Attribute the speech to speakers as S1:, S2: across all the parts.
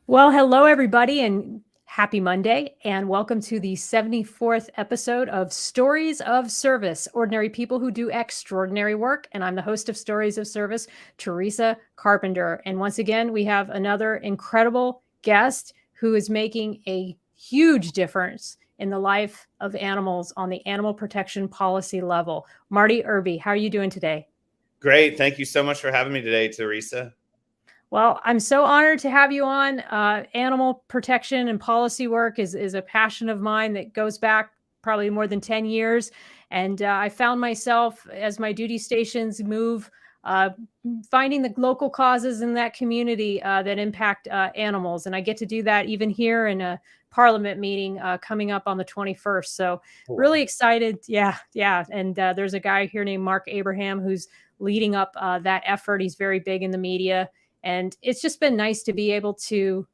S1: Well, hello, everybody, and happy Monday, and welcome to the 74th episode of Stories of Service, Ordinary People Who Do Extraordinary Work. And I'm the host of Stories of Service, Teresa Carpenter. And once again, we have another incredible guest who is making a huge difference in the life of animals on the animal protection policy level. Marty Irby, how are you doing today?
S2: Great. Thank you so much for having me today, Teresa.
S1: Well, I'm so honored to have you on. Animal protection and policy work is a passion of mine that goes back probably more than 10 years. And I found myself, as my duty stations move, uh, finding the local causes in that community that impact animals. And I get to do that even here in a parliament meeting coming up on the 21st. So really excited. Yeah. And there's a guy here named Mark Abraham who's leading up that effort. He's very big in the media. And it's just been nice to be able to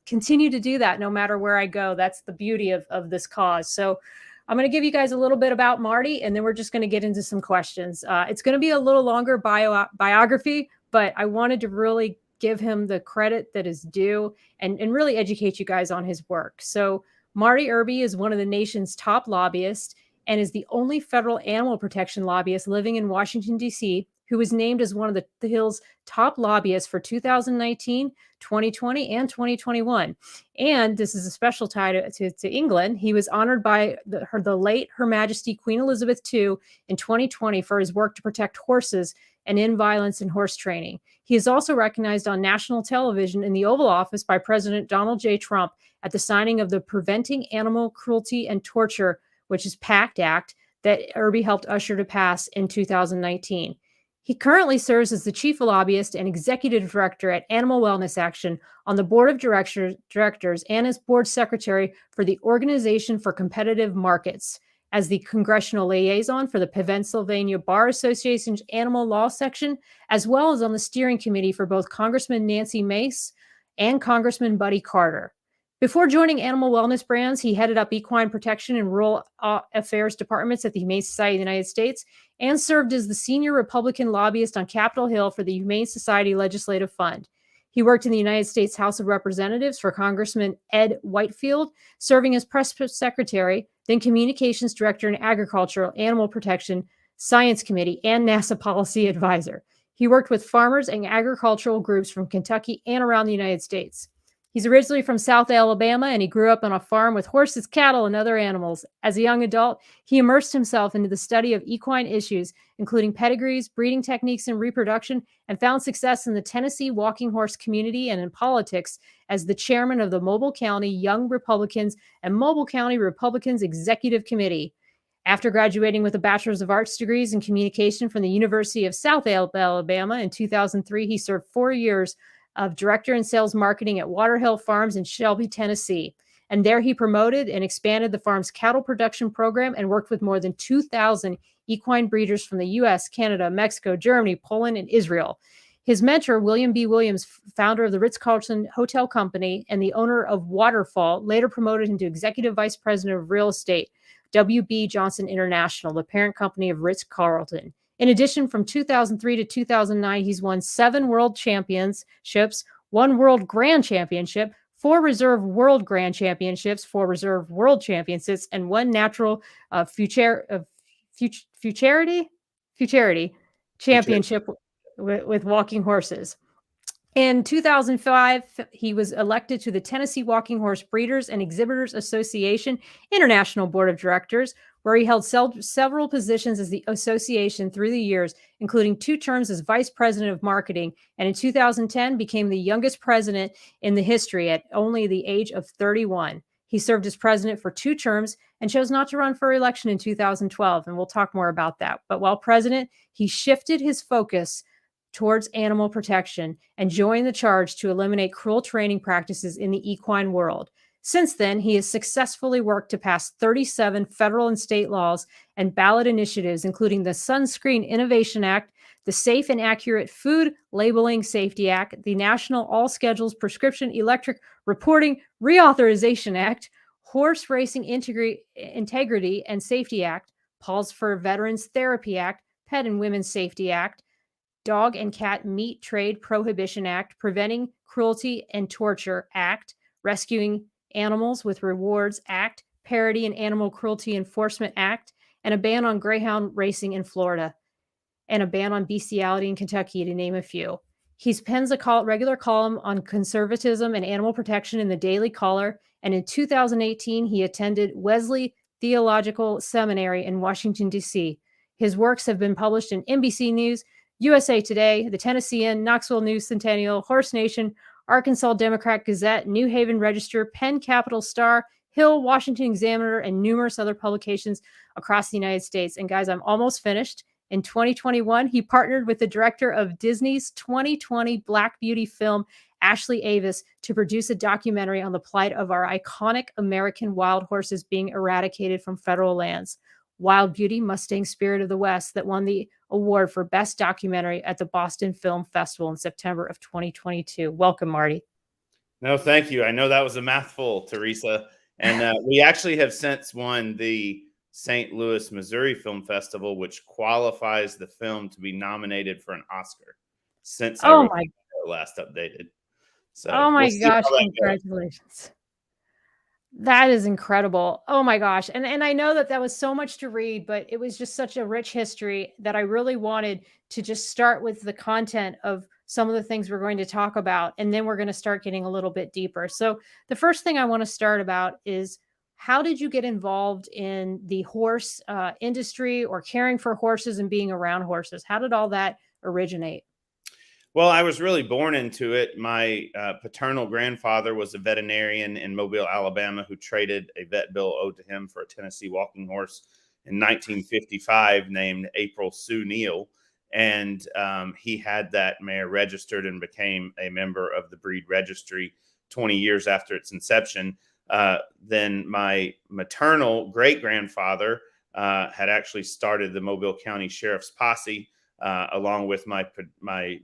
S1: continue to do that no matter where I go. That's the beauty of this cause. So I'm going to give you guys a little bit about Marty, and then we're just going to get into some questions. It's going to be a little longer biography, but I wanted to really give him the credit that is due and really educate you guys on his work. So Marty Irby is one of the nation's top lobbyists and is the only federal animal protection lobbyist living in Washington, D.C., who was named as one of the Hill's top lobbyists for 2019, 2020, and 2021. And this is a special tie to England. He was honored by the late Her Majesty Queen Elizabeth II in 2020 for his work to protect horses and end violence in horse training. He is also recognized on national television in the Oval Office by President Donald J. Trump at the signing of the Preventing Animal Cruelty and Torture, which is PACT Act, that Irby helped usher to pass in 2019. He currently serves as the chief lobbyist and executive director at Animal Wellness Action on the board of directors and as board secretary for the Organization for Competitive Markets, as the Congressional Liaison for the Pennsylvania Bar Association's Animal Law Section, as well as on the steering committee for both Congressman Nancy Mace and Congressman Buddy Carter. Before joining Animal Wellness Brands, he headed up equine protection and rural affairs departments at the Humane Society of the United States and served as the senior Republican lobbyist on Capitol Hill for the Humane Society Legislative Fund. He worked in the United States House of Representatives for Congressman Ed Whitefield, serving as press secretary, then communications director in agricultural, animal protection, science committee, and NASA policy advisor. He worked with farmers and agricultural groups from Kentucky and around the United States. He's originally from South Alabama, and he grew up on a farm with horses, cattle, and other animals. As a young adult, he immersed himself into the study of equine issues, including pedigrees, breeding techniques, and reproduction, and found success in the Tennessee walking horse community and in politics as the chairman of the Mobile County Young Republicans and Mobile County Republicans Executive Committee. After graduating with a Bachelor's of Arts degrees in communication from the University of South Alabama in 2003, he served 4 years of director in sales marketing at Water Farms in Shelby, Tennessee. And there he promoted and expanded the farm's cattle production program and worked with more than 2,000 equine breeders from the U.S., Canada, Mexico, Germany, Poland, and Israel. His mentor, William B. Williams, founder of the Ritz-Carlton Hotel Company and the owner of Waterfall, later promoted him to executive vice president of real estate, W.B. Johnson International, the parent company of Ritz-Carlton. In addition, from 2003 to 2009, he's won 7 world championships, 1 world grand championship, 4 reserve world grand championships, 4 reserve world championships, and 1 natural futurity championship with walking horses. In 2005, he was elected to the Tennessee Walking Horse Breeders and Exhibitors Association International Board of Directors, where he held several positions as the association through the years, including 2 terms as vice president of marketing, and in 2010 became the youngest president in the history at only the age of 31. He served as president for 2 terms and chose not to run for election in 2012, and we'll talk more about that. But while president, he shifted his focus towards animal protection and joined the charge to eliminate cruel training practices in the equine world. Since then, he has successfully worked to pass 37 federal and state laws and ballot initiatives, including the Sunscreen Innovation Act, the Safe and Accurate Food Labeling Safety Act, the National All Schedules Prescription Electric Reporting Reauthorization Act, Horse Racing Integrity and Safety Act, Paws for Veterans Therapy Act, Pet and Women's Safety Act, Dog and Cat Meat Trade Prohibition Act, Preventing Cruelty and Torture Act, Rescuing Animals with Rewards Act, Parody and Animal Cruelty Enforcement Act, and a ban on greyhound racing in Florida, and a ban on bestiality in Kentucky, to name a few. He pens a regular column on conservatism and animal protection in the Daily Caller, and in 2018, he attended Wesley Theological Seminary in Washington, D.C. His works have been published in NBC News, USA Today, The Tennessean, Knoxville News Centennial, Horse Nation, Arkansas Democrat Gazette, New Haven Register, Penn Capital Star, Hill, Washington Examiner, and numerous other publications across the United States. And guys, I'm almost finished. In 2021, he partnered with the director of Disney's 2020 Black Beauty film, Ashley Avis, to produce a documentary on the plight of our iconic American wild horses being eradicated from federal lands. Wild Beauty, Mustang Spirit of the West, that won the award for Best Documentary at the Boston Film Festival in September of 2022. Welcome, Marty.
S2: No, thank you. I know that was a mouthful, Teresa. And we actually have since won the St. Louis, Missouri Film Festival, which qualifies the film to be nominated for an Oscar since I last updated. So,
S1: oh my gosh, congratulations. That is incredible. Oh my gosh. And I know that was so much to read, but it was just such a rich history that I really wanted to just start with the content of some of the things we're going to talk about. And then we're going to start getting a little bit deeper. So the first thing I want to start about is, how did you get involved in the horse industry, or caring for horses and being around horses? How did all that originate?
S2: Well, I was really born into it. My paternal grandfather was a veterinarian in Mobile, Alabama, who traded a vet bill owed to him for a Tennessee walking horse in 1955 named April Sue Neal. And he had that mare registered and became a member of the breed registry 20 years after its inception. Then my maternal great-grandfather had actually started the Mobile County Sheriff's Posse, along with my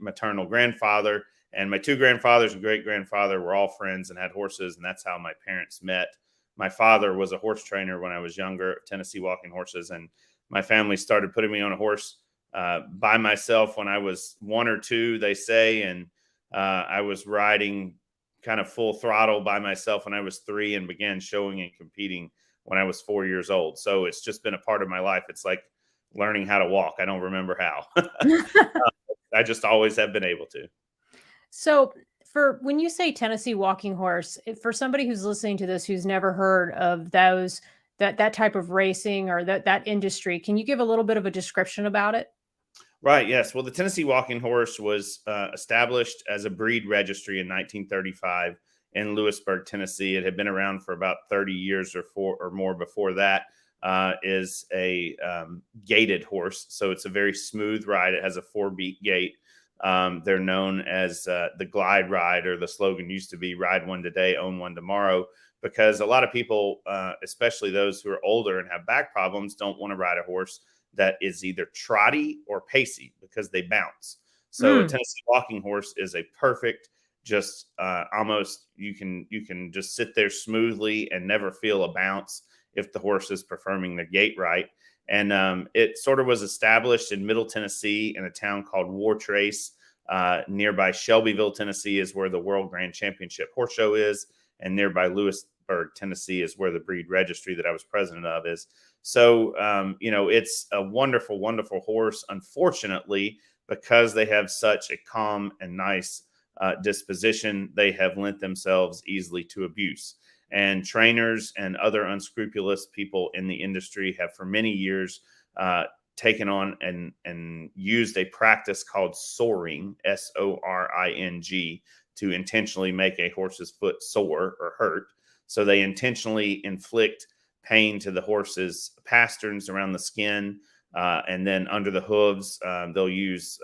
S2: maternal grandfather. And my two grandfathers and great-grandfather were all friends and had horses, and that's how my parents met. My father was a horse trainer when I was younger, Tennessee walking horses, and my family started putting me on a horse by myself when I was 1 or 2, they say, and I was riding kind of full throttle by myself when I was 3, and began showing and competing when I was 4 years old. So it's just been a part of my life. It's like learning how to walk. I don't remember how. I just always have been able to.
S1: So for when you say Tennessee walking horse, for somebody who's listening to this, who's never heard of that type of racing or that industry, can you give a little bit of a description about it?
S2: Right. Yes. Well, the Tennessee walking horse was established as a breed registry in 1935 in Lewisburg, Tennessee. It had been around for about 30 years or more before that. Is a gaited horse. So it's a very smooth ride. It has a 4-beat gait. They're known as the glide ride, or the slogan used to be ride one today, own one tomorrow, because a lot of people, especially those who are older and have back problems, don't want to ride a horse that is either trotty or pacey because they bounce. So a Tennessee walking horse is a perfect, just almost you can just sit there smoothly and never feel a bounce if the horse is performing the gait right. And it sort of was established in Middle Tennessee in a town called Wartrace. Nearby Shelbyville, Tennessee is where the World Grand Championship Horse Show is. And nearby Lewisburg, Tennessee is where the breed registry that I was president of is. So, it's a wonderful, wonderful horse. Unfortunately, because they have such a calm and nice disposition, they have lent themselves easily to abuse. And trainers and other unscrupulous people in the industry have for many years taken on and used a practice called soring, S-O-R-I-N-G, to intentionally make a horse's foot sore or hurt. So they intentionally inflict pain to the horse's pasterns around the skin, and then under the hooves. They'll use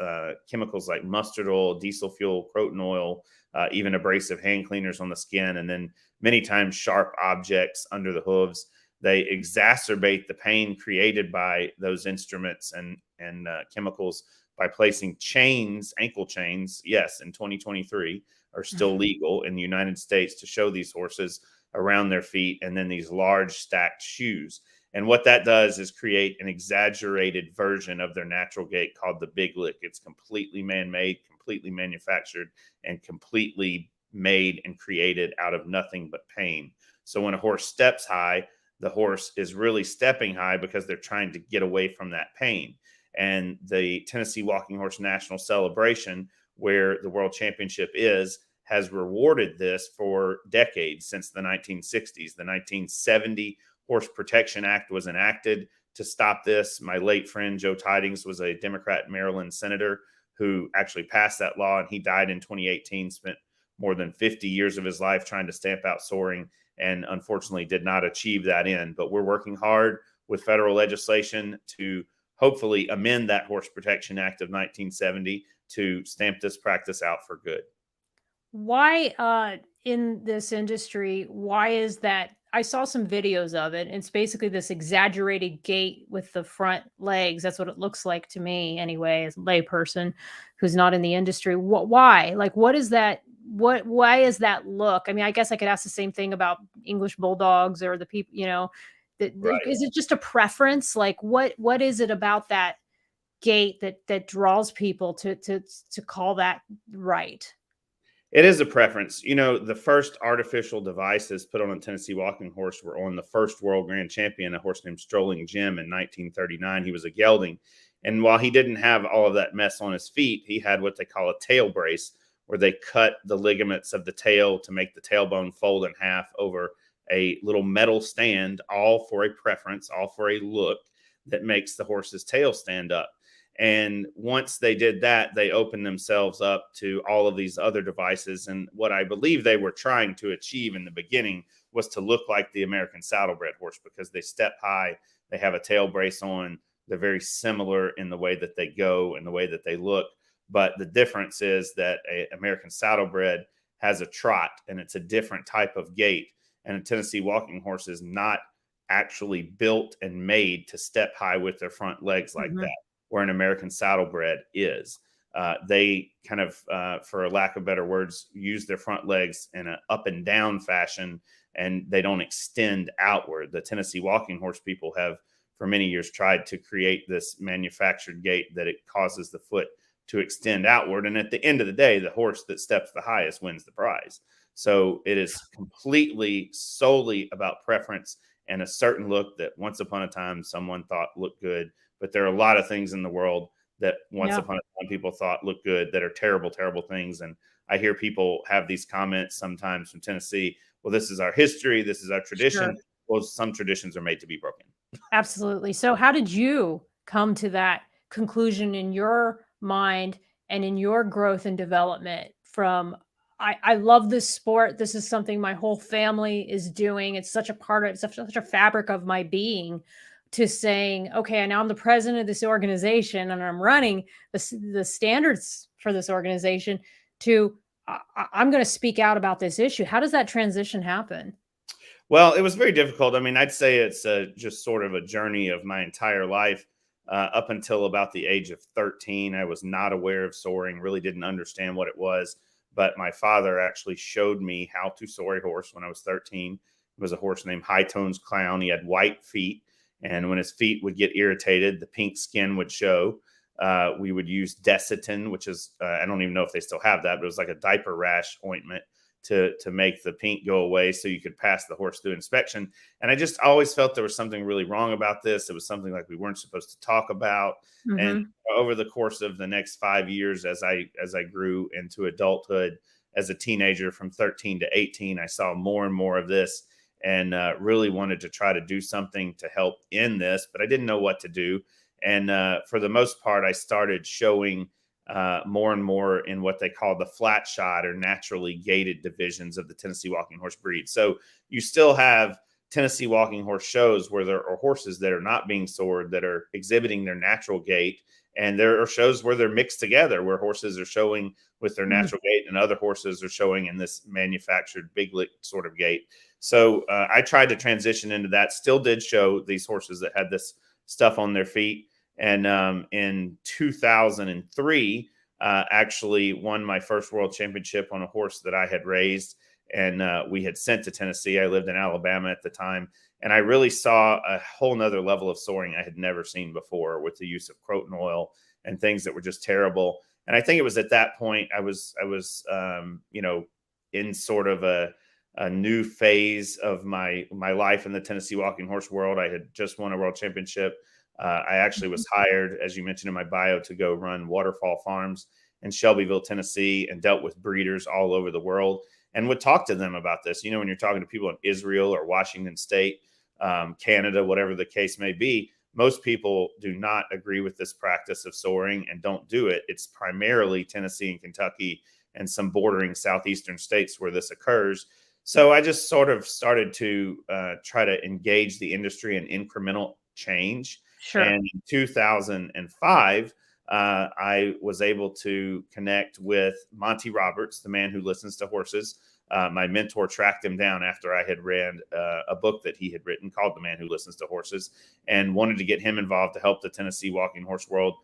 S2: chemicals like mustard oil, diesel fuel, croton oil, even abrasive hand cleaners on the skin, and then many times sharp objects under the hooves. They exacerbate the pain created by those instruments and chemicals by placing chains, ankle chains, yes, in 2023 are still legal in the United States, to show these horses around their feet, and then these large stacked shoes. And what that does is create an exaggerated version of their natural gait called the big lick. It's completely man-made, completely manufactured, and completely made and created out of nothing but pain. So when a horse steps high, the horse is really stepping high because they're trying to get away from that pain. And the Tennessee Walking Horse National Celebration, where the World Championship is, has rewarded this for decades, since the 1960s. The 1970 Horse Protection Act was enacted to stop this. My late friend Joe Tidings was a Democrat Maryland senator who actually passed that law, and he died in 2018, spent more than 50 years of his life trying to stamp out soaring, and unfortunately did not achieve that end. But we're working hard with federal legislation to hopefully amend that Horse Protection Act of 1970 to stamp this practice out for good.
S1: Why in this industry, why is that? I saw some videos of it. It's basically this exaggerated gait with the front legs. That's what it looks like to me anyway, as a layperson who's not in the industry. Why? Like, what is that? Why is that look? I mean, I guess I could ask the same thing about English bulldogs or the people,
S2: Right.
S1: is it just a preference? Like, what is it about that gait that draws people to call that right?
S2: It is a preference. The first artificial devices put on a Tennessee walking horse were on the first world grand champion, a horse named Strolling Jim, in 1939. He was a gelding. And while he didn't have all of that mess on his feet, he had what they call a tail brace, where they cut the ligaments of the tail to make the tailbone fold in half over a little metal stand, all for a preference, all for a look that makes the horse's tail stand up. And once they did that, they opened themselves up to all of these other devices. And what I believe they were trying to achieve in the beginning was to look like the American saddlebred horse, because they step high, they have a tail brace on, they're very similar in the way that they go and the way that they look. But the difference is that an American saddlebred has a trot, and it's a different type of gait. And a Tennessee walking horse is not actually built and made to step high with their front legs like that, where an American saddlebred is. They kind of, for a lack of better words, use their front legs in an up and down fashion, and they don't extend outward. The Tennessee walking horse people have for many years tried to create this manufactured gait that it causes the foot to extend outward. And at the end of the day, the horse that steps the highest wins the prize. So it is completely solely about preference and a certain look that once upon a time someone thought looked good. But there are a lot of things in the world that once upon a time people thought looked good that are terrible, terrible things. And I hear people have these comments sometimes from Tennessee. Well, this is our history. This is our tradition.
S1: Sure.
S2: Well, some traditions are made to be broken.
S1: Absolutely. So how did you come to that conclusion in your mind and in your growth and development from, I love this sport. This is something my whole family is doing. It's such a part of it, such a fabric of my being, to saying, okay, now I'm the president of this organization and I'm running the standards for this organization, to I'm going to speak out about this issue. How does that transition happen?
S2: Well, it was very difficult. I mean, I'd say it's just sort of a journey of my entire life. Up until about the age of 13, I was not aware of soaring, really didn't understand what it was. But my father actually showed me how to soar a horse when I was 13. It was a horse named High Tones Clown. He had white feet. And when his feet would get irritated, the pink skin would show. We would use Desitin, which is, I don't even know if they still have that, but it was like a diaper rash ointment to make the pink go away so you could pass the horse through inspection. And I just always felt there was something really wrong about this. It was something like we weren't supposed to talk about. And over the course of the next 5 years, as I grew into adulthood, as a teenager from 13 to 18, I saw more and more of this, and really wanted to try to do something to help end this, but I didn't know what to do. And for the most part, I started showing more and more in what they call the flat shod or naturally gaited divisions of the Tennessee walking horse breed. So you still have Tennessee walking horse shows where there are horses that are not being soared, that are exhibiting their natural gait. And there are shows where they're mixed together, where horses are showing with their natural gait and other horses are showing in this manufactured big lick sort of gait. So I tried to transition into that, still did show these horses that had this stuff on their feet. And in 2003, actually won my first world championship on a horse that I had raised, and we had sent to Tennessee. I lived in Alabama at the time, and I really saw a whole nother level of soaring I had never seen before, with the use of croton oil and things that were just terrible. And I think it was at that point I was in sort of a new phase of my life in the Tennessee walking horse world. I had just won a world championship. I actually was hired, as you mentioned in my bio, to go run waterfall farms in Shelbyville, Tennessee, and dealt with breeders all over the world and would talk to them about this. When you're talking to people in Israel or Washington State, Canada, whatever the case may be, most people do not agree with this practice of soaring and don't do it. It's primarily Tennessee and Kentucky and some bordering southeastern states where this occurs. So I just sort of started to try to engage the industry in incremental change.
S1: Sure.
S2: And in 2005, I was able to connect with Monty Roberts, the man who listens to horses. My mentor tracked him down after I had read a book that he had written called The Man Who Listens to Horses, and wanted to get him involved to help the Tennessee walking horse world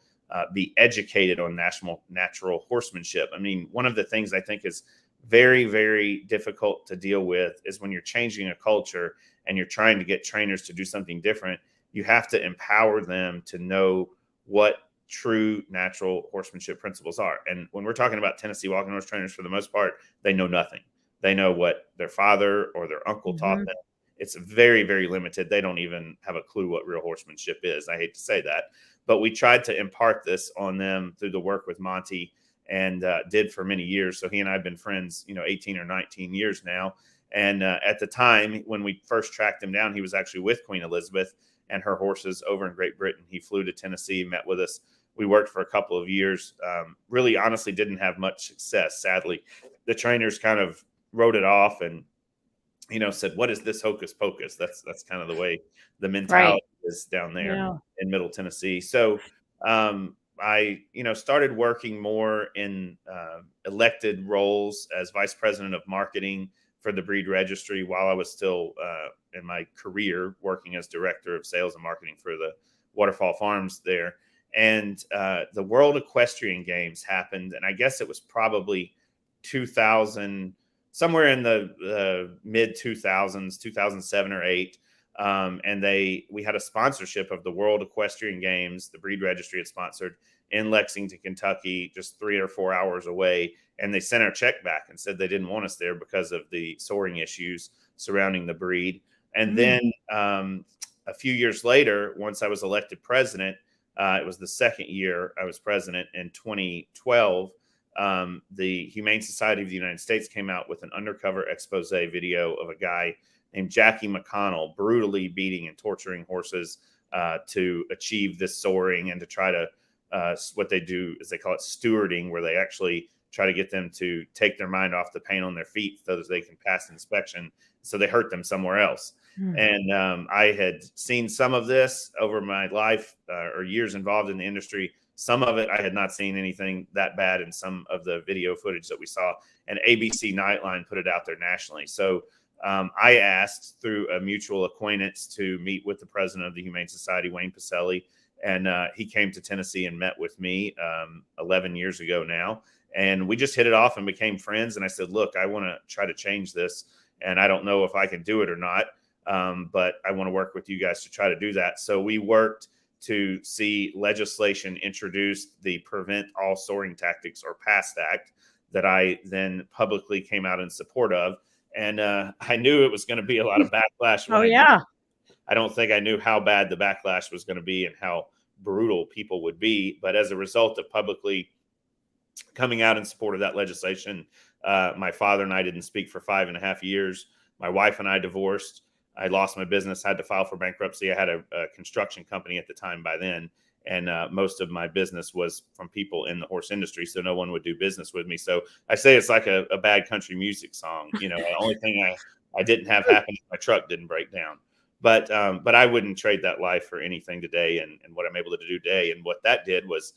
S2: be educated on natural horsemanship. I mean, one of the things I think is very, very difficult to deal with is when you're changing a culture and you're trying to get trainers to do something different, you have to empower them to know what true natural horsemanship principles are. And when we're talking about Tennessee walking horse trainers, for the most part, they know nothing. They know what their father or their uncle taught them. It's very, very limited. They don't even have a clue what real horsemanship is. I hate to say that, but we tried to impart this on them through the work with Monty, and did for many years. So he and I have been friends, 18 or 19 years now. And at the time when we first tracked him down, he was actually with Queen Elizabeth and her horses over in Great Britain. He flew to Tennessee, met with us. We worked for a couple of years. Really, honestly, didn't have much success. Sadly, the trainers kind of wrote it off and, said, "What is this hocus pocus?" That's kind of the way the mentality is down there in Middle Tennessee. So I, started working more in elected roles as vice president of marketing for the breed registry while I was still in my career working as director of sales and marketing for the waterfall farms there. And the World Equestrian Games happened, and I guess it was probably 2000, somewhere in the mid 2000s, 2007 or 8. And we had a sponsorship of the World Equestrian Games. The breed registry had sponsored in Lexington, Kentucky, just 3 or 4 hours away. And they sent our check back and said they didn't want us there because of the soaring issues surrounding the breed. And then a few years later, once I was elected president, it was the second year I was president in 2012. The Humane Society of the United States came out with an undercover expose video of a guy named Jackie McConnell brutally beating and torturing horses to achieve this soaring and to try to, what they do is they call it stewarding, where they actually try to get them to take their mind off the pain on their feet so that they can pass inspection. So they hurt them somewhere else. And I had seen some of this over my life or years involved in the industry. Some of it I had not seen anything that bad in some of the video footage that we saw. And ABC Nightline put it out there nationally. So I asked through a mutual acquaintance to meet with the president of the Humane Society, Wayne Pacelli, and he came to Tennessee and met with me 11 years ago now. And we just hit it off and became friends. And I said, look, I want to try to change this, and I don't know if I can do it or not, but I want to work with you guys to try to do that. So we worked to see legislation introduced, the Prevent All Soaring Tactics, or PAST Act, that I then publicly came out in support of. And I knew it was going to be a lot of backlash. I don't think I knew how bad the backlash was going to be and how brutal people would be. But as a result of publicly coming out in support of that legislation, my father and I didn't speak for 5.5 years. My wife and I divorced. I lost my business, had to file for bankruptcy. I had a construction company at the time by then. And most of my business was from people in the horse industry, so no one would do business with me. So I say it's like a bad country music song. The only thing I didn't have happen is my truck didn't break down. But I wouldn't trade that life for anything today and what I'm able to do today. And what that did was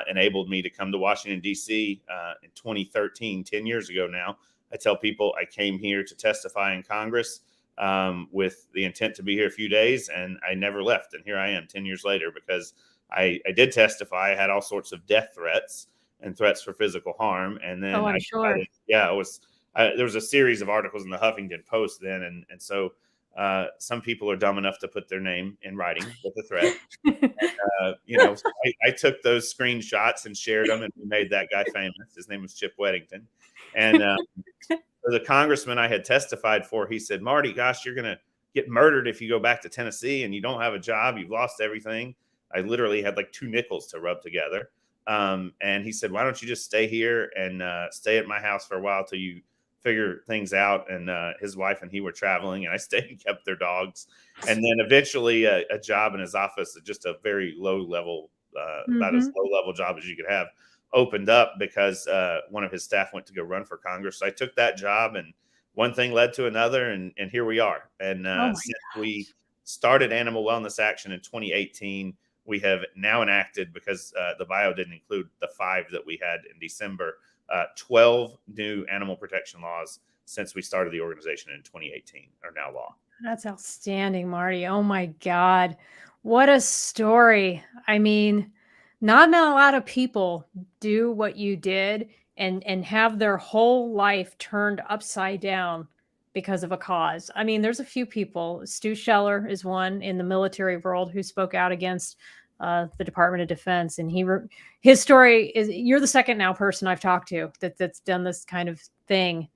S2: enabled me to come to Washington, D.C. In 2013, 10 years ago now. I tell people I came here to testify in Congress with the intent to be here a few days, and I never left. And here I am 10 years later because I did testify. I had all sorts of death threats and threats for physical harm. And then
S1: I'm sure.
S2: There was a series of articles in the Huffington Post then. And so some people are dumb enough to put their name in writing with a threat. And, I took those screenshots and shared them, and we made that guy famous. His name was Chip Weddington. And the congressman I had testified for, he said, Marty, gosh, you're going to get murdered if you go back to Tennessee and you don't have a job. You've lost everything. I literally had like 2 nickels to rub together. And he said, why don't you just stay here and stay at my house for a while till you figure things out. And his wife and he were traveling, and I stayed and kept their dogs. And then eventually a job in his office, just a very low level, about as low level job as you could have, opened up because one of his staff went to go run for Congress. So I took that job, and one thing led to another, and here we are. And since we started Animal Wellness Action in 2018, we have now enacted, because the bio didn't include the 5 that we had in December, 12 new animal protection laws since we started the organization in 2018 are now law.
S1: That's outstanding, Marty. Oh my God. What a story. I mean, not a lot of people do what you did and have their whole life turned upside down because of a cause. I mean, there's a few people. Stu Scheller is one in the military world who spoke out against the Department of Defense, and his story is, you're the second now person I've talked to that's done this kind of thing,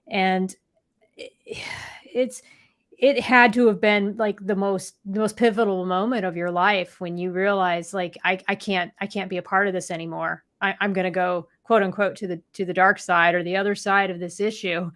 S1: and it had to have been like the most pivotal moment of your life when you realize, like, I can't be a part of this anymore. I'm going to go, quote unquote, to the dark side, or the other side of this issue.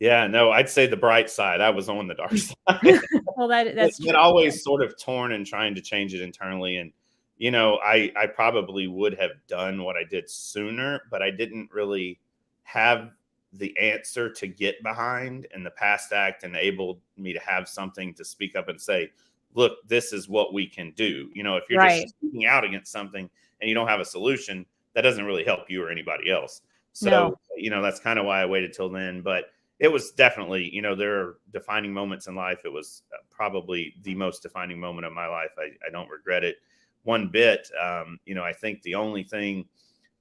S2: Yeah, no, I'd say the bright side. I was on the dark side.
S1: Well, that's
S2: been always sort of torn and trying to change it internally. And, you know, I probably would have done what I did sooner, but I didn't really have the answer to get behind. And the PACT Act enabled me to have something to speak up and say, look, this is what we can do. You know, if you're just speaking out against something and you don't have a solution, that doesn't really help you or anybody else. So, you know, that's kind of why I waited till then. But it was definitely, you know, there are defining moments in life. It was probably the most defining moment of my life. I don't regret it one bit. You know, I think the only thing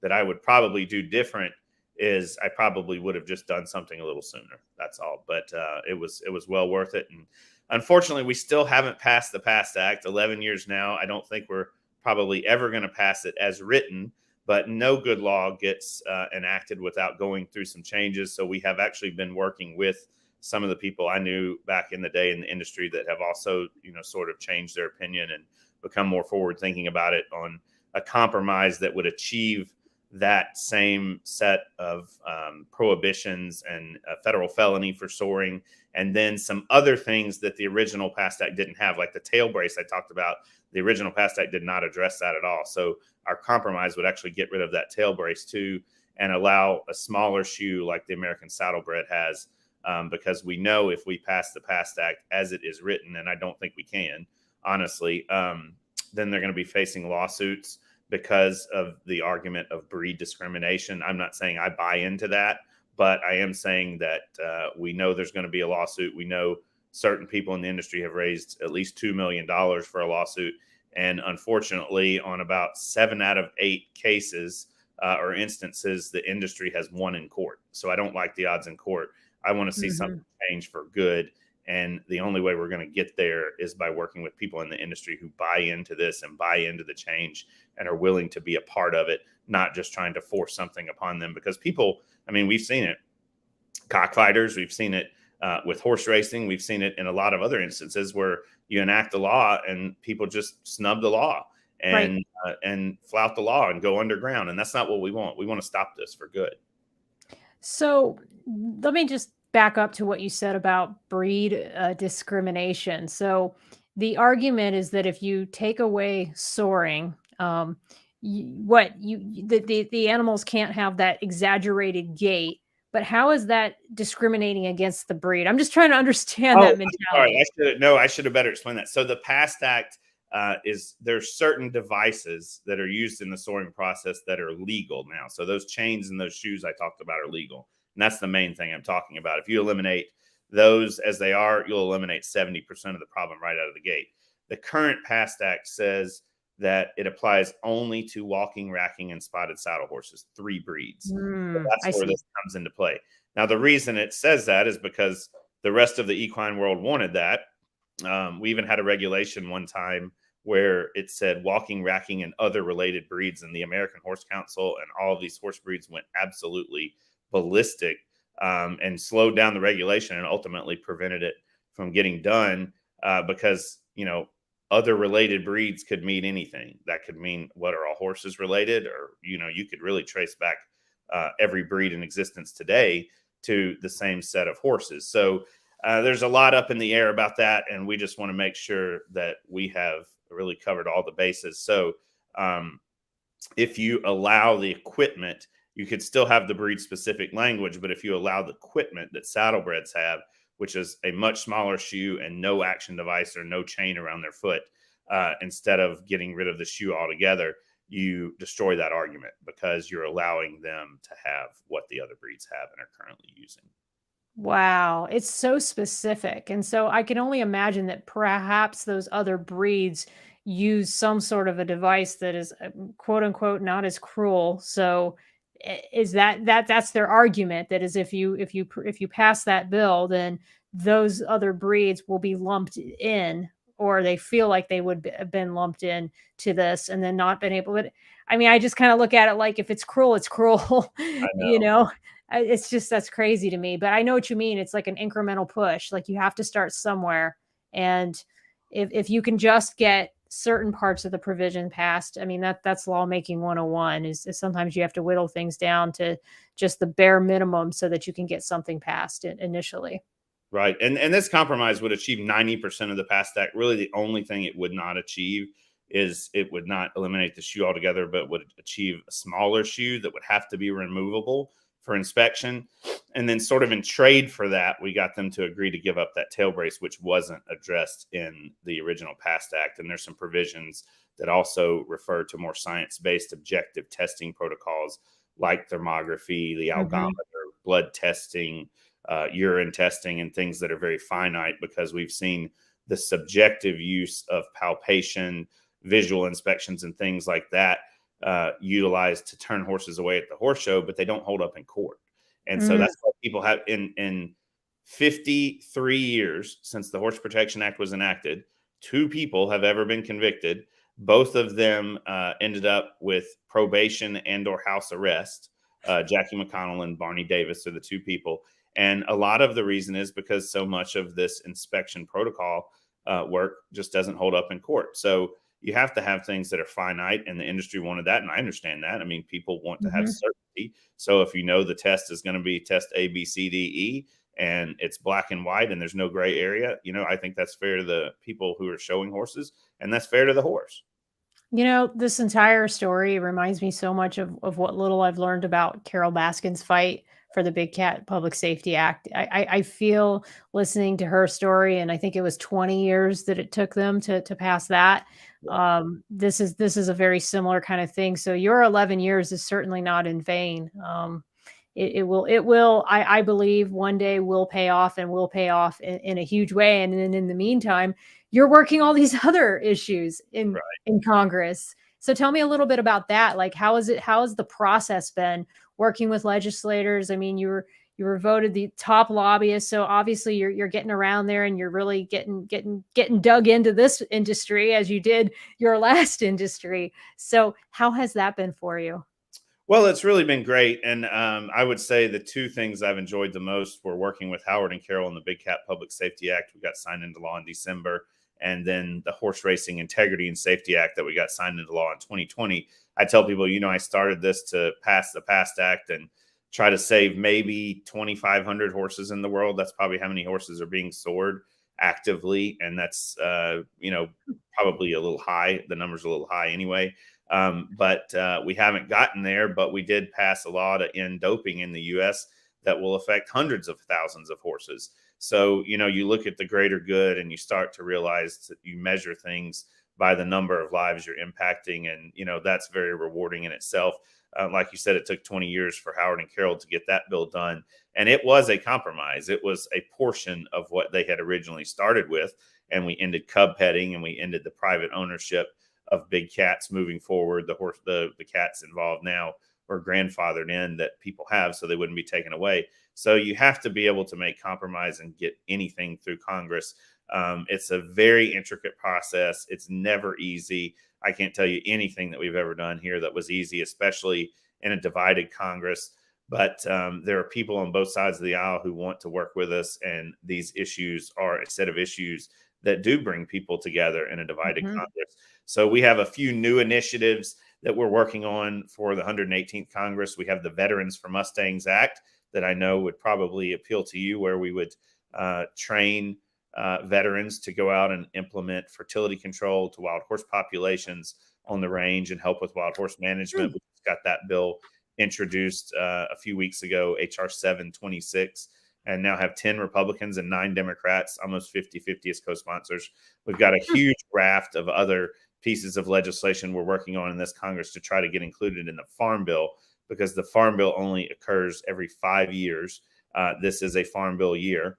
S2: that I would probably do different is I probably would have just done something a little sooner. That's all. But it was well worth it. And unfortunately, we still haven't passed the PACT Act. 11 years now. I don't think we're probably ever going to pass it as written. But no good law gets enacted without going through some changes. So we have actually been working with some of the people I knew back in the day in the industry that have also, you know, sort of changed their opinion and become more forward thinking about it on a compromise that would achieve that same set of prohibitions and a federal felony for soaring, and then some other things that the original PACT Act didn't have, like the tail brace I talked about. The original PACT Act did not address that at all. So our compromise would actually get rid of that tail brace too, and allow a smaller shoe like the American Saddlebred has, because we know if we pass the PACT Act as it is written, and I don't think we can, honestly, then they're going to be facing lawsuits because of the argument of breed discrimination. I'm not saying I buy into that, but I am saying that we know there's going to be a lawsuit. We know certain people in the industry have raised at least $2 million for a lawsuit. And unfortunately, on about 7 out of 8 cases or instances, the industry has won in court. So I don't like the odds in court. I want to see something change for good. And the only way we're going to get there is by working with people in the industry who buy into this and buy into the change and are willing to be a part of it, not just trying to force something upon them. Because people, I mean, we've seen it, cockfighters, we've seen it with horse racing. We've seen it in a lot of other instances where you enact the law and people just snub the law and flout the law and go underground. And that's not what we want. We want to stop this for good. So
S1: let me just back up to what you said about breed discrimination. So the argument is that if you take away soaring, the animals can't have that exaggerated gait. But how is that discriminating against the breed? I'm just trying to understand that mentality.
S2: I should have better explained that. So the PACT Act there's certain devices that are used in the soaring process that are legal now. So those chains and those shoes I talked about are legal. And that's the main thing I'm talking about. If you eliminate those as they are, you'll eliminate 70% of the problem right out of the gate. The current PACT Act says that it applies only to walking, racking, and spotted saddle horses, 3 breeds. So that's where this comes into play. Now, the reason it says that is because the rest of the equine world wanted that. We even had a regulation one time where it said walking, racking, and other related breeds, and the American Horse Council and all of these horse breeds went absolutely ballistic, and slowed down the regulation and ultimately prevented it from getting done, because, other related breeds could mean anything. That could mean, what, are all horses related? Or, you could really trace back every breed in existence today to the same set of horses. So there's a lot up in the air about that, and we just want to make sure that we have really covered all the bases. So if you allow the equipment, you could still have the breed specific language, but if you allow the equipment that saddlebreds have, which is a much smaller shoe and no action device or no chain around their foot, instead of getting rid of the shoe altogether, you destroy that argument, because you're allowing them to have what the other breeds have and are currently using.
S1: Wow, it's so specific. And so I can only imagine that perhaps those other breeds use some sort of a device that is, quote unquote, not as cruel. So is that's their argument, that is, if you pass that bill, then those other breeds will be lumped in, or they feel like they would have been lumped in to this and then not been able to. I mean, I just kind of look at it like, if it's cruel, it's cruel.
S2: I
S1: you
S2: know.
S1: know it's just, that's crazy to me, but I know what you mean. It's like an incremental push. Like, you have to start somewhere. And if you can just get certain parts of the provision passed, I mean, that's lawmaking 101, is sometimes you have to whittle things down to just the bare minimum so that you can get something passed initially.
S2: Right. And this compromise would achieve 90% of the PAST Act. Really, the only thing it would not achieve is, it would not eliminate the shoe altogether, but would achieve a smaller shoe that would have to be removable for inspection. And then, sort of in trade for that, we got them to agree to give up that tail brace, which wasn't addressed in the original PAST Act. And there's some provisions that also refer to more science-based objective testing protocols, like thermography, the algometer, blood testing, urine testing, and things that are very finite, because we've seen the subjective use of palpation, visual inspections, and things like that utilized to turn horses away at the horse show, but they don't hold up in court. And so that's what people have in 53 years since the Horse Protection Act was enacted. 2 people have ever been convicted. Both of them ended up with probation and or house arrest. Jackie McConnell and Barney Davis are the 2 people. And a lot of the reason is because so much of this inspection protocol work just doesn't hold up in court. So you have to have things that are finite, and the industry wanted that. And I understand that. I mean, people want to have certainty. So if the test is going to be test A, B, C, D, E, and it's black and white and there's no gray area, I think that's fair to the people who are showing horses, and that's fair to the horse.
S1: This entire story reminds me so much of what little I've learned about Carol Baskin's fight for the Big Cat Public Safety Act. I feel, listening to her story, and I think it was 20 years that it took them to pass that. This is a very similar kind of thing. So your 11 years is certainly not in vain. It will, I believe, one day will pay off, and will pay off in a huge way. And then in the meantime, you're working all these other issues in Congress. So tell me a little bit about that. Like, how has the process been working with legislators? I mean, you were voted the top lobbyist, so obviously you're getting around there, and you're really getting dug into this industry as you did your last industry. So how has that been for you?
S2: Well, it's really been great. And I would say the 2 things I've enjoyed the most were working with Howard and Carol on the Big Cat Public Safety Act. We got signed into law in December. And then the Horse Racing Integrity and Safety Act that we got signed into law in 2020. I tell people, I started this to pass the PAST Act and try to save maybe 2,500 horses in the world. That's probably how many horses are being sold actively. And that's, probably a little high. The number's a little high anyway. But we haven't gotten there, but we did pass a law to end doping in the U.S. that will affect hundreds of thousands of horses. So, you look at the greater good, and you start to realize that you measure things by the number of lives you're impacting. And, that's very rewarding in itself. Like you said, it took 20 years for Howard and Carol to get that bill done. And it was a compromise. It was a portion of what they had originally started with. And we ended cub petting, and we ended the private ownership of big cats moving forward. The cats involved now were grandfathered in that people have, so they wouldn't be taken away. So you have to be able to make compromise and get anything through Congress. It's a very intricate process. It's never easy. I can't tell you anything that we've ever done here that was easy, especially in a divided Congress. But there are people on both sides of the aisle who want to work with us, and these issues are a set of issues that do bring people together in a divided Congress. So we have a few new initiatives that we're working on for the 118th Congress. We have the Veterans for Mustangs Act that I know would probably appeal to you, where we would train veterans to go out and implement fertility control to wild horse populations on the range and help with wild horse management. We just got that bill introduced a few weeks ago, HR 726, and now have 10 Republicans and 9 Democrats, almost 50-50 as co-sponsors. We've got a huge raft of other pieces of legislation we're working on in this Congress to try to get included in the Farm Bill, because the Farm Bill only occurs every 5 years. This is a Farm Bill year.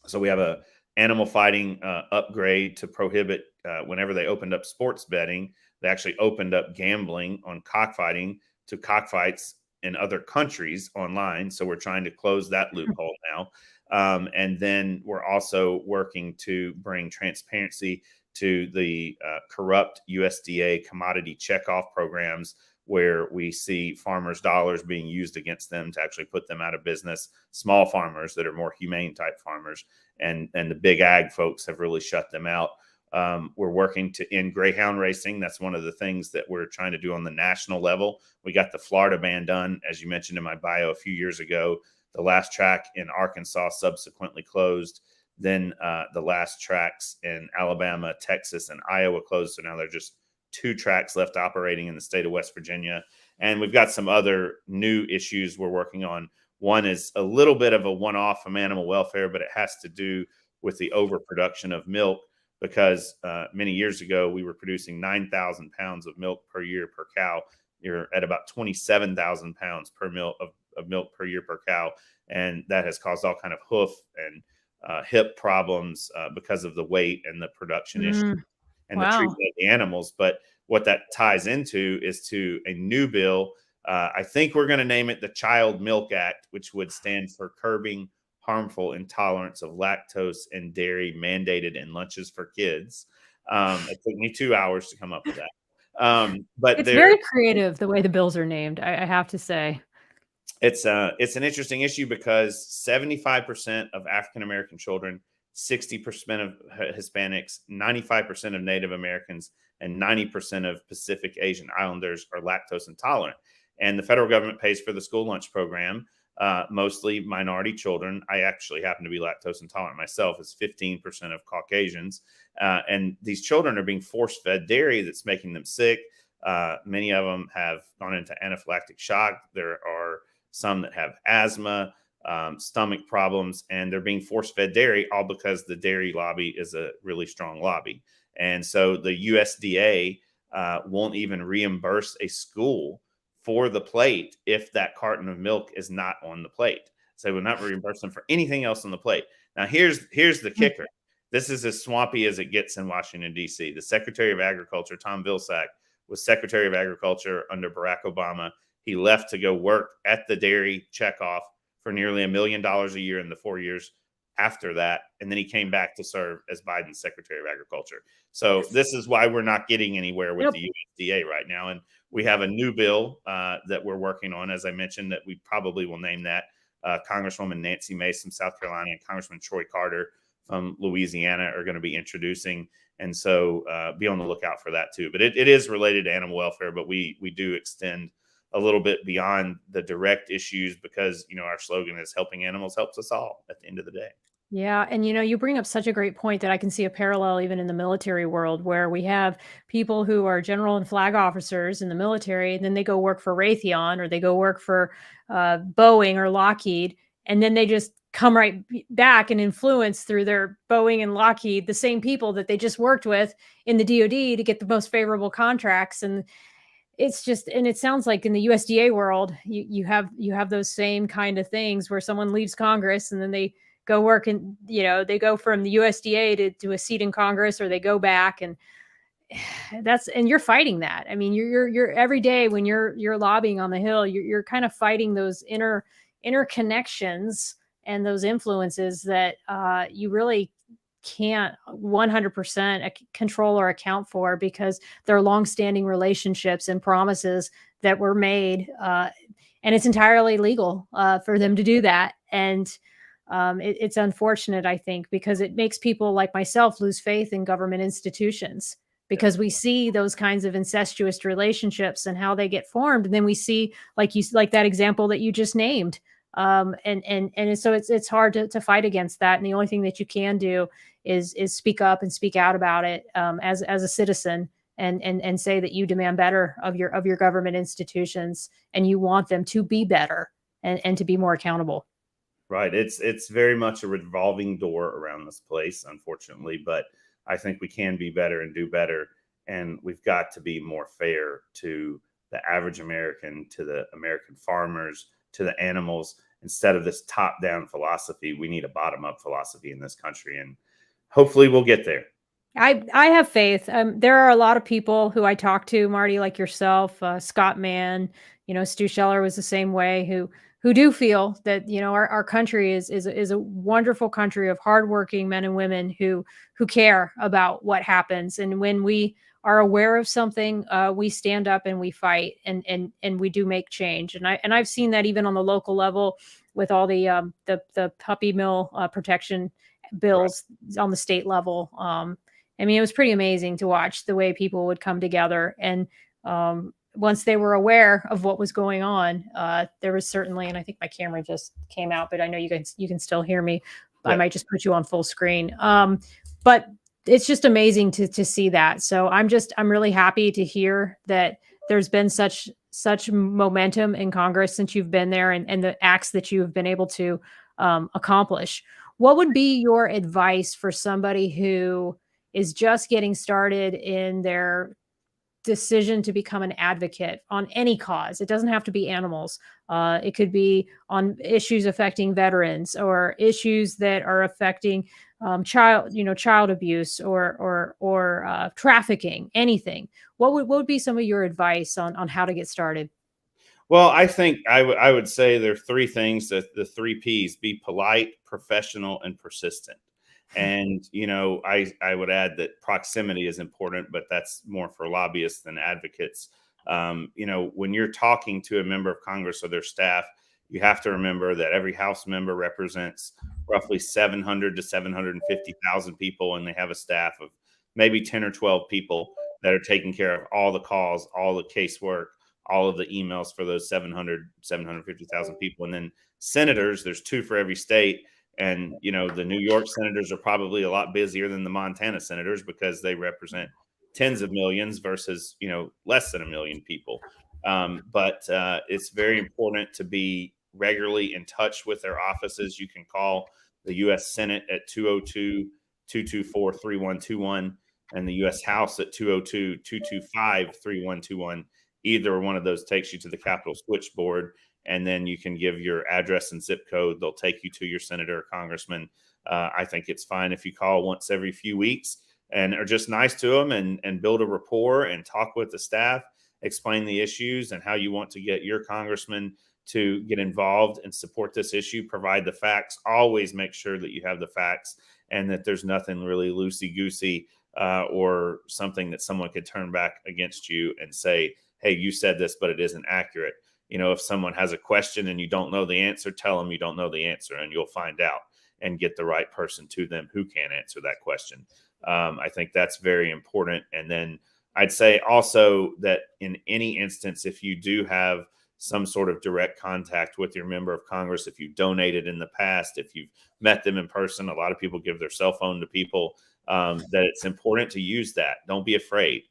S2: So we have a animal fighting upgrade to prohibit whenever they opened up sports betting, they actually opened up gambling on cockfighting to cockfights in other countries online. So we're trying to close that loophole now. And then we're also working to bring transparency to the corrupt USDA commodity checkoff programs, where we see farmers' dollars being used against them to actually put them out of business. Small farmers that are more humane type farmers, and the big ag folks have really shut them out. We're working to end greyhound racing. That's one of the things that we're trying to do on the national level. We got the Florida ban done, as you mentioned in my bio, a few years ago. The last track in Arkansas subsequently closed. Then the last tracks in Alabama, Texas, and Iowa closed. So now there are just 2 tracks left operating in the state of West Virginia. And we've got some other new issues we're working on. One is a little bit of a one-off from animal welfare, but it has to do with the overproduction of milk, because many years ago we were producing 9,000 pounds of milk per year per cow. You're at about 27,000 pounds per of milk per year per cow. And that has caused all kind of hoof and hip problems because of the weight and the production issue and the treatment of the animals. But what that ties into is to a new bill. I think we're going to name it the Child Milk Act, which would stand for Curbing Harmful Intolerance of Lactose and Dairy Mandated in Lunches for Kids. It took me 2 hours to come up with that. But
S1: it's very creative the way the bills are named, I have to say.
S2: It's an interesting issue because 75% of African-American children, 60% of Hispanics, 95% of Native Americans, and 90% of Pacific Asian Islanders are lactose intolerant. And the federal government pays for the school lunch program, mostly minority children. I actually happen to be lactose intolerant myself, as 15% of Caucasians. And these children are being force-fed dairy that's making them sick. Many of them have gone into anaphylactic shock. There are some that have asthma, stomach problems, and they're being force-fed dairy, all because the dairy lobby is a really strong lobby. And so the USDA won't even reimburse a school for the plate if that carton of milk is not on the plate. So they will not reimburse them for anything else on the plate. Now, here's the kicker. This is as swampy as it gets in Washington, D.C. The Secretary of Agriculture, Tom Vilsack, was Secretary of Agriculture under Barack Obama. He left to go work at the dairy checkoff for nearly $1 million a year in the 4 years after that. And then he came back to serve as Biden's Secretary of Agriculture. So this is why we're not getting anywhere with the USDA right now. And we have a new bill that we're working on, as I mentioned, that we probably will name that. Congresswoman Nancy Mace from South Carolina and Congressman Troy Carter from Louisiana are going to be introducing. And so be on the lookout for that too. But it is related to animal welfare, but we do extend a little bit beyond the direct issues, because, you know, our slogan is helping animals helps us all at the end of the day.
S1: Yeah. And, you know, you bring up such a great point that I can see a parallel even in the military world, where we have people who are general and flag officers in the military, and then they go work for Raytheon, or they go work for Boeing or Lockheed, and then they just come right back and influence through their Boeing and Lockheed the same people that they just worked with in the DoD to get the most favorable contracts. And it's just, and it sounds like in the USDA world, you have those same kind of things where someone leaves Congress and then they go work, and, you know, they go from the USDA to a seat in Congress, or they go back, and and you're fighting that. I mean, you're every day when you're lobbying on the Hill, you're kind of fighting those inner connections and those influences that you really can't 100% control or account for, because there are longstanding relationships and promises that were made and it's entirely legal for them to do that. And it's unfortunate, I think, because it makes people like myself lose faith in government institutions, because we see those kinds of incestuous relationships and how they get formed, and then we see, like that example that you just named, and so it's hard to fight against that. And the only thing that you can do is speak up and speak out about it, as a citizen, and say that you demand better of your government institutions, and you want them to be better, and to be more accountable.
S2: Right. It's very much a revolving door around this place, unfortunately, but I think we can be better and do better. And we've got to be more fair to the average American, to the American farmers, to the animals. Instead of this top down philosophy, we need a bottom up philosophy in this country. And hopefully we'll get there.
S1: I have faith. There are a lot of people who I talk to, Marty, like yourself, Scott Mann, Stu Scheller was the same way, who do feel that, our country is a wonderful country of hardworking men and women who care about what happens. And when we are aware of something, we stand up and we fight, and we do make change. And I've seen that even on the local level with all the puppy mill protection bills on the state level. I mean, it was pretty amazing to watch the way people would come together. And once they were aware of what was going on, there was certainly, and I think my camera just came out, but I know you can still hear me. Yeah. I might just put you on full screen. But it's just amazing to see that. So I'm really happy to hear that there's been such momentum in Congress since you've been there, and the acts that you have been able to accomplish. What would be your advice for somebody who is just getting started in their decision to become an advocate on any cause? It doesn't have to be animals. It could be on issues affecting veterans, or issues that are affecting child abuse, or trafficking, anything. What would be some of your advice on how to get started?
S2: Well, I think I would say there are three things, that the three P's: be polite, professional, and persistent. And, I would add that proximity is important, but that's more for lobbyists than advocates. When you're talking to a member of Congress or their staff, you have to remember that every House member represents roughly 700 to 750,000 people, and they have a staff of maybe 10 or 12 people that are taking care of all the calls, all the casework, all of the emails for those 750,000 people. And then senators, there's two for every state. And, the New York senators are probably a lot busier than the Montana senators, because they represent tens of millions versus, less than a million people. But it's very important to be regularly in touch with their offices. You can call the U.S. Senate at 202-224-3121 and the U.S. House at 202-225-3121. Either one of those takes you to the Capitol switchboard, and then you can give your address and zip code. They'll take you to your senator or congressman. I think it's fine if you call once every few weeks and are just nice to them, and build a rapport and talk with the staff, explain the issues and how you want to get your congressman to get involved and support this issue. Provide the facts. Always make sure that you have the facts, and that there's nothing really loosey-goosey or something that someone could turn back against you and say, hey, you said this, but it isn't accurate. If someone has a question and you don't know the answer, tell them you don't know the answer, and you'll find out and get the right person to them who can answer that question. I think that's very important. And then I'd say also that in any instance, if you do have some sort of direct contact with your member of Congress, if you've donated in the past, if you've met them in person, a lot of people give their cell phone to people, that it's important to use that. Don't be afraid.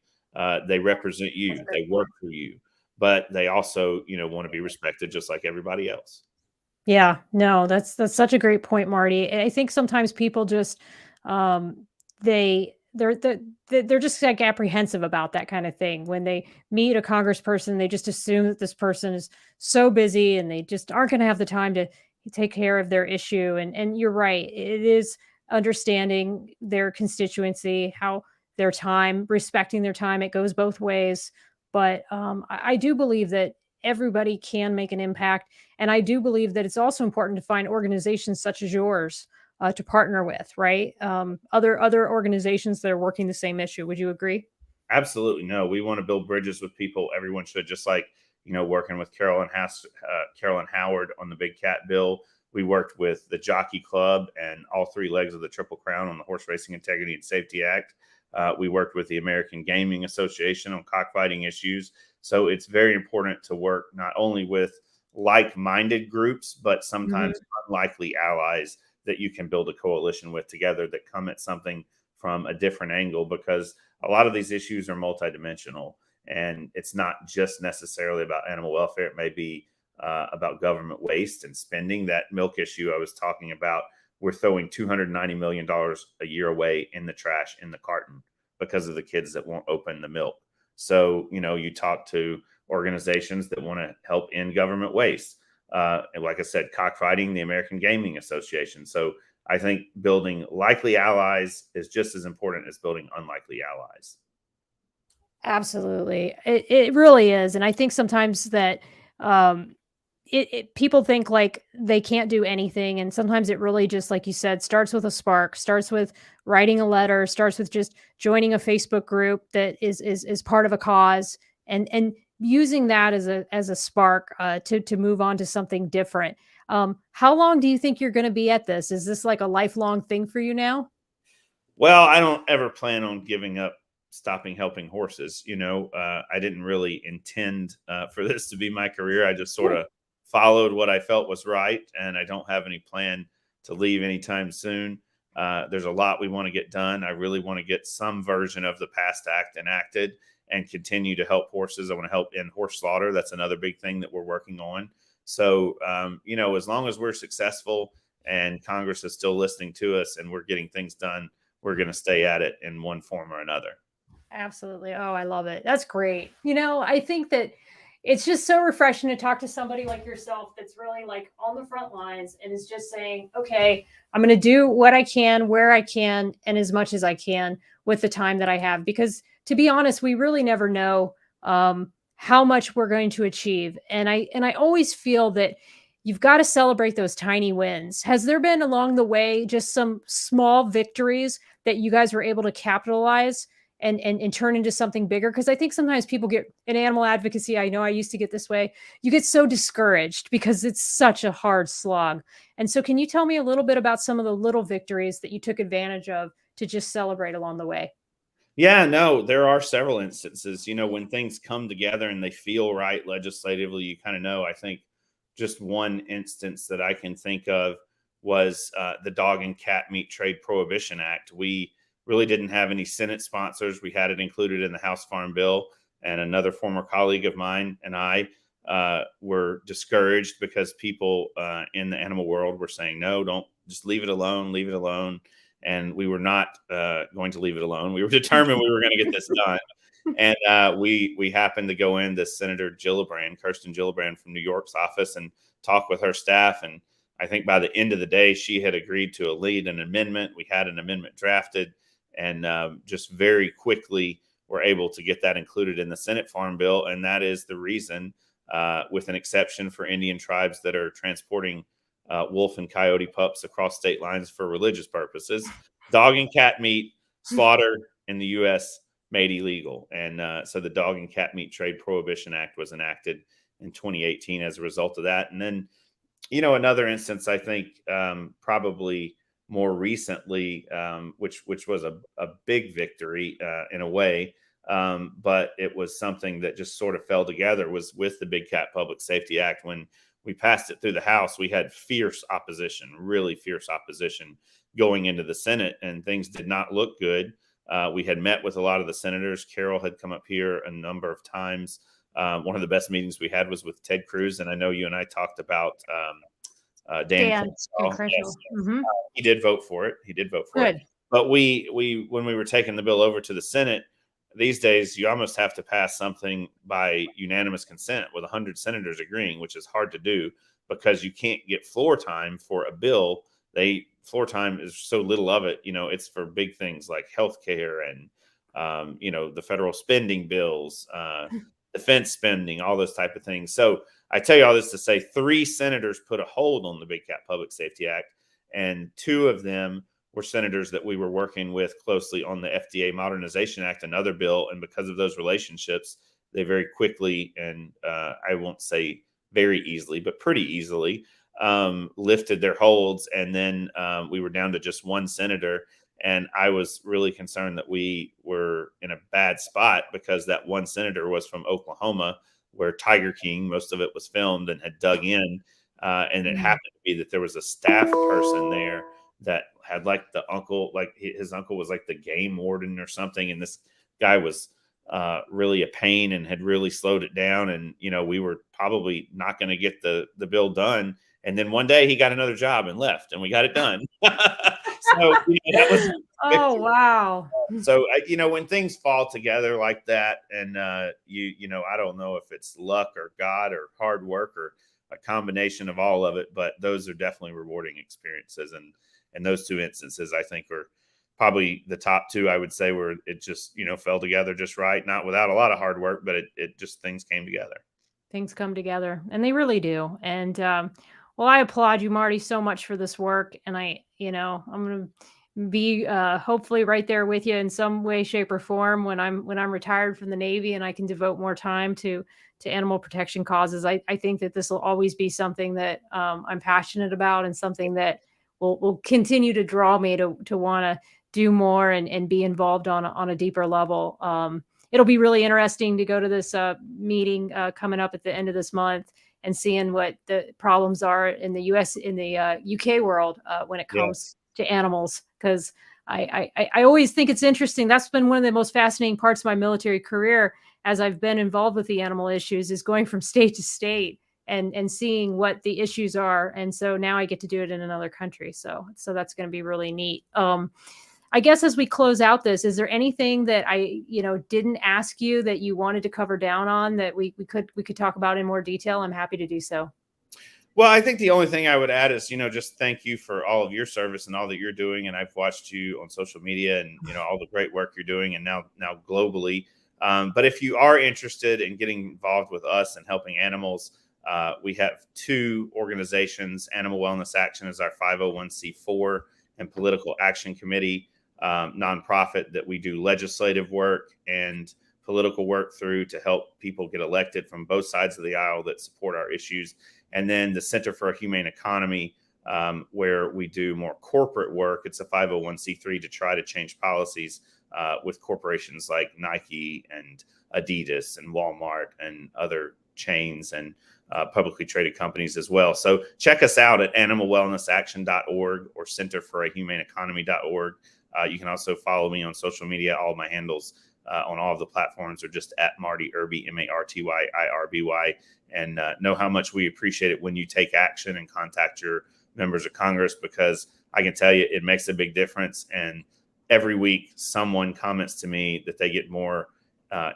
S2: They represent you. They work for you. But they also, want to be respected just like everybody else.
S1: Yeah, no, that's such a great point, Marty. I think sometimes people just they're just like apprehensive about that kind of thing. When they meet a congressperson, they just assume that this person is so busy and they just aren't going to have the time to take care of their issue. And you're right, it is understanding their constituency, how respecting their time. It goes both ways. But I do believe that everybody can make an impact. And I do believe that it's also important to find organizations such as yours to partner with, right? Other organizations that are working the same issue. Would you agree?
S2: Absolutely. No, we want to build bridges with people. Everyone should, just like working with Carolyn Howard on the Big Cat bill. We worked with the Jockey Club and all three legs of the Triple Crown on the Horse Racing Integrity and Safety Act. We worked with the American Gaming Association on cockfighting issues. So it's very important to work not only with like-minded groups, but sometimes unlikely allies that you can build a coalition with together that come at something from a different angle, because a lot of these issues are multidimensional, and it's not just necessarily about animal welfare. It may be about government waste and spending. That milk issue I was talking about, we're throwing $290 million a year away in the trash, in the carton, because of the kids that won't open the milk. So, you talk to organizations that want to help end government waste. And like I said, cockfighting, the American Gaming Association. So I think building likely allies is just as important as building unlikely allies.
S1: Absolutely. It really is. And I think sometimes that people think like they can't do anything. And sometimes it really just, like you said, starts with a spark, starts with writing a letter, starts with just joining a Facebook group that is part of a cause, and using that as a spark to move on to something different. How long do you think you're going to be at this? Is this like a lifelong thing for you now?
S2: Well, I don't ever plan on giving up stopping helping horses. I didn't really intend for this to be my career. I just sort of followed what I felt was right, and I don't have any plan to leave anytime soon. There's a lot we want to get done. I really want to get some version of the PAST Act enacted and continue to help horses. I want to help end horse slaughter. That's another big thing that we're working on. So, as long as we're successful and Congress is still listening to us and we're getting things done, we're going to stay at it in one form or another.
S1: Absolutely. Oh, I love it. That's great. I think that it's just so refreshing to talk to somebody like yourself that's really like on the front lines and is just saying, okay, I'm going to do what I can, where I can, and as much as I can with the time that I have. Because to be honest, we really never know how much we're going to achieve. And I always feel that you've got to celebrate those tiny wins. Has there been along the way just some small victories that you guys were able to capitalize and turn into something bigger? Because I think sometimes people get in animal advocacy. I know I used to get this way. You get so discouraged because it's such a hard slog. And so can you tell me a little bit about some of the little victories that you took advantage of to just celebrate along the way?
S2: Yeah, no, there are several instances, when things come together and they feel right legislatively, you kind of know. I think just one instance that I can think of was the Dog and Cat Meat Trade Prohibition Act. We really didn't have any Senate sponsors. We had it included in the House Farm Bill, and another former colleague of mine and I were discouraged because people in the animal world were saying, no, don't, just leave it alone. And we were not going to leave it alone. We were determined we were going to get this done. And we happened to go into Senator Kirsten Gillibrand from New York's office and talk with her staff. And I think by the end of the day, she had agreed to lead an amendment. We had an amendment drafted, and just very quickly were able to get that included in the Senate Farm Bill. And that is the reason, with an exception for Indian tribes that are transporting wolf and coyote pups across state lines for religious purposes, dog and cat meat slaughter in the U.S. made illegal. And so the Dog and Cat Meat Trade Prohibition Act was enacted in 2018 as a result of that. And then, another instance, I think probably more recently, which was a big victory in a way, but it was something that just sort of fell together, was with the Big Cat Public Safety Act. When we passed it through the House, we had really fierce opposition going into the Senate, and things did not look good. We had met with a lot of the senators. Carol had come up here a number of times. One of the best meetings we had was with Ted Cruz, and I know you and I talked about Dan Crenshaw. Yes. Mm-hmm. He did vote for it. Good. But we when we were taking the bill over to the Senate, these days you almost have to pass something by unanimous consent with 100 senators agreeing, which is hard to do because you can't get floor time for a bill. Floor time is so little of it. It's for big things like healthcare and the federal spending bills, defense spending, all those type of things. So I tell you all this to say 3 senators put a hold on the Big Cat Public Safety Act, and 2 of them were senators that we were working with closely on the FDA Modernization Act, another bill. And because of those relationships, they very quickly, and I won't say very easily, but pretty easily, lifted their holds. And then we were down to just one senator. And I was really concerned that we were in a bad spot because that one senator was from Oklahoma, where Tiger King, most of it was filmed, and had dug in. And it happened to be that there was a staff person there that had like the uncle, like his uncle was like the game warden or something. And this guy was really a pain and had really slowed it down. And, we were probably not going to get the bill done. And then one day he got another job and left, and we got it done. So that was
S1: oh, wow.
S2: So when things fall together like that, and I don't know if it's luck or God or hard work or a combination of all of it, but those are definitely rewarding experiences. And those two instances, I think, are probably the top two, I would say, where it just fell together just right, not without a lot of hard work, but it just, things came together.
S1: Things come together, and they really do. And well, I applaud you, Marty, so much for this work. And I'm going to be hopefully right there with you in some way, shape, or form when I'm retired from the Navy and I can devote more time to animal protection causes. I think that this will always be something that I'm passionate about, and something that will continue to draw me to want to do more and be involved on a deeper level. It'll be really interesting to go to this meeting coming up at the end of this month and seeing what the problems are in the UK world when it comes to animals. Because I always think it's interesting. That's been one of the most fascinating parts of my military career, as I've been involved with the animal issues, is going from state to state and seeing what the issues are. And so now I get to do it in another country. So that's going to be really neat. I guess as we close out this, is there anything that I, didn't ask you that you wanted to cover down on that we could talk about in more detail? I'm happy to do so.
S2: Well, I think the only thing I would add is, just thank you for all of your service and all that you're doing. And I've watched you on social media and, all the great work you're doing, and now globally. But if you are interested in getting involved with us and helping animals, we have two organizations. Animal Wellness Action is our 501c4 and Political Action Committee nonprofit that we do legislative work and political work through to help people get elected from both sides of the aisle that support our issues. And then the Center for a Humane Economy, where we do more corporate work. It's a 501c3 to try to change policies with corporations like Nike and Adidas and Walmart and other chains and publicly traded companies as well. So check us out at animalwellnessaction.org or centerforahumaneeconomy.org. You can also follow me on social media. All my handles on all of the platforms are just at Marty Irby, MartyIrby. And know how much we appreciate it when you take action and contact your members of Congress, because I can tell you it makes a big difference. And every week someone comments to me that they get more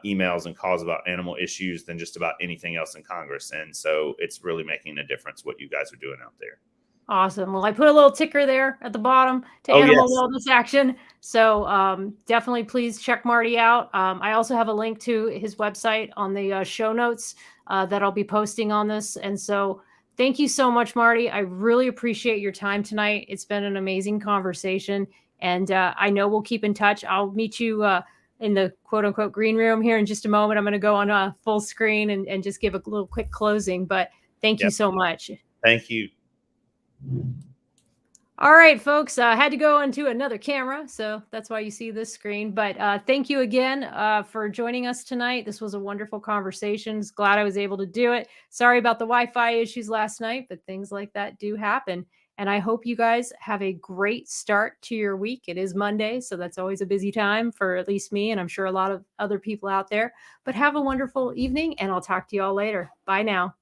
S2: emails and calls about animal issues than just about anything else in Congress. And so it's really making a difference what you guys are doing out there.
S1: Awesome. Well, I put a little ticker there at the bottom to Animal Wellness Action. So definitely please check Marty out. I also have a link to his website on the show notes that I'll be posting on this. And so thank you so much, Marty. I really appreciate your time tonight. It's been an amazing conversation. And I know we'll keep in touch. I'll meet you in the quote unquote green room here in just a moment. I'm going to go on a full screen and just give a little quick closing. But thank you so much.
S2: Thank you.
S1: All right, folks, I had to go into another camera, so that's why you see this screen. But thank you again for joining us tonight. This was a wonderful conversation. Glad I was able to do it. Sorry about the Wi-Fi issues last night, but things like that do happen. And I hope you guys have a great start to your week. It is Monday, so that's always a busy time for at least me, and I'm sure a lot of other people out there. But have a wonderful evening, and I'll talk to you all later. Bye now.